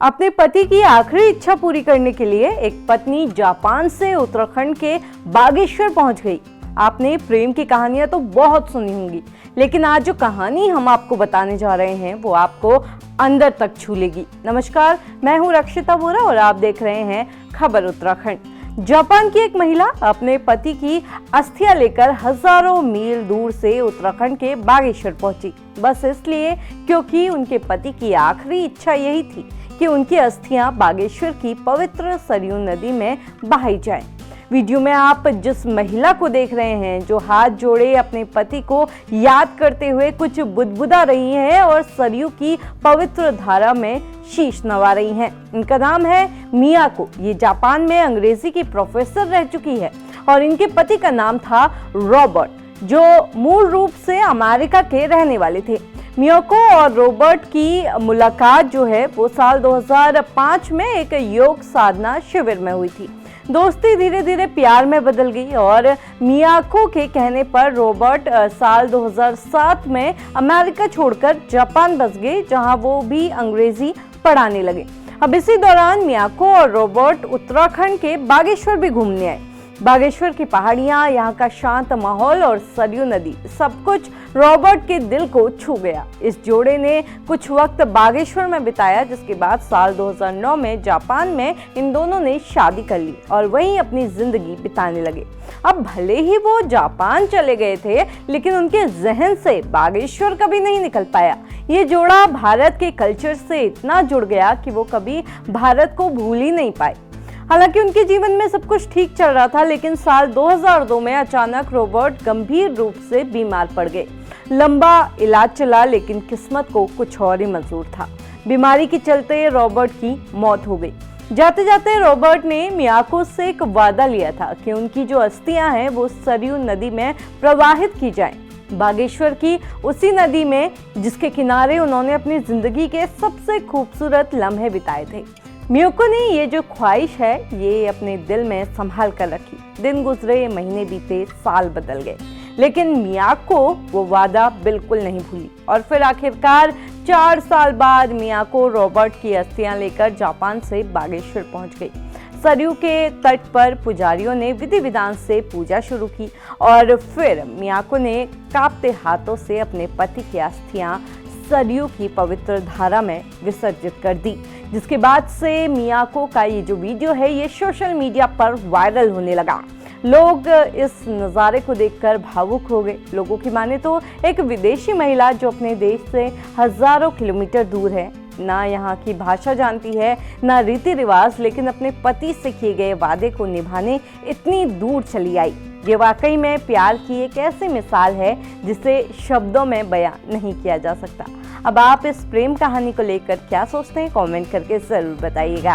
अपने पति की आखिरी इच्छा पूरी करने के लिए एक पत्नी जापान से उत्तराखंड के बागेश्वर पहुंच गई। आपने प्रेम की कहानियां तो बहुत सुनी होंगी, लेकिन आज जो कहानी हम आपको बताने जा रहे हैं वो आपको अंदर तक छू लेगी। नमस्कार, मैं हूं रक्षिता बोरा और आप देख रहे हैं खबर उत्तराखंड। जापान की एक महिला अपने पति की अस्थियां लेकर हजारों मील दूर से उत्तराखंड के बागेश्वर पहुंची, बस इसलिए क्योंकि उनके पति की आखिरी इच्छा यही थी कि उनकी अस्थियां बागेश्वर की पवित्र सरयू नदी में बहाई जाएं। वीडियो में आप जिस महिला को देख रहे हैं, जो हाथ जोड़े अपने पति को याद करते हुए कुछ बुदबुदा रही हैं और सरयू की पवित्र धारा में शीश नवा रही हैं, इनका नाम है मियाको। ये जापान में अंग्रेजी की प्रोफेसर रह चुकी है और इनके पति का नाम था रॉबर्ट, जो मूल रूप से अमेरिका के रहने वाले थे। मियाको और रॉबर्ट की मुलाकात जो है वो साल 2005 में एक योग साधना शिविर में हुई थी। दोस्ती धीरे धीरे प्यार में बदल गई और मियाको के कहने पर रॉबर्ट साल 2007 में अमेरिका छोड़कर जापान बस गए, जहां वो भी अंग्रेजी पढ़ाने लगे। अब इसी दौरान मियाको और रॉबर्ट उत्तराखंड के बागेश्वर भी घूमने आए। बागेश्वर की पहाड़ियां, यहाँ का शांत माहौल और सरयू नदी, सब कुछ रॉबर्ट के दिल को छू गया। इस जोड़े ने कुछ वक्त बागेश्वर में बिताया, जिसके बाद साल 2009 में जापान में इन दोनों ने शादी कर ली और वहीं अपनी जिंदगी बिताने लगे। अब भले ही वो जापान चले गए थे, लेकिन उनके जहन से बागेश्वर कभी नहीं निकल पाया। ये जोड़ा भारत के कल्चर से इतना जुड़ गया कि वो कभी भारत को भूल ही नहीं पाए। हालांकि उनके जीवन में सब कुछ ठीक चल रहा था, लेकिन साल 2002 में अचानक रॉबर्ट गंभीर रूप से बीमार पड़ गए। लंबा इलाज चला, लेकिन किस्मत को कुछ और ही मंजूर था। बीमारी के चलते रॉबर्ट की मौत हो गई। जाते जाते रॉबर्ट ने मियाको से एक वादा लिया था कि उनकी जो अस्थियां हैं वो सरयू नदी में प्रवाहित की जाएं, बागेश्वर की उसी नदी में जिसके किनारे उन्होंने अपनी जिंदगी के सबसे खूबसूरत लम्हे बिताए थे। मियाको ने ये जो ख्वाहिश है ये अपने दिल में संभाल कर रखी। दिन गुजरे, महीने बीते, साल बदल गए, लेकिन मियाको वो वादा बिल्कुल नहीं भूली और फिर आखिरकार 4 साल बाद मियाको रॉबर्ट की अस्थियां लेकर जापान से बागेश्वर पहुंच गई। सरयू के तट पर पुजारियों ने विधि विधान से पूजा शुरू की और फिर मियाको ने कांपते हाथों से अपने पति की अस्थियां सरयू की पवित्र धारा में विसर्जित कर दी, जिसके बाद से मियाको का ये जो वीडियो है ये सोशल मीडिया पर वायरल होने लगा। लोग इस नज़ारे को देखकर भावुक हो गए। लोगों की माने तो एक विदेशी महिला जो अपने देश से हजारों किलोमीटर दूर है, ना यहाँ की भाषा जानती है, ना रीति रिवाज, लेकिन अपने पति से किए गए वादे को निभाने इतनी दूर चली आई। ये वाकई में प्यार की एक ऐसी मिसाल है जिसे शब्दों में बयां नहीं किया जा सकता। अब आप इस प्रेम कहानी को लेकर क्या सोचते हैं, कमेंट करके जरूर बताइएगा।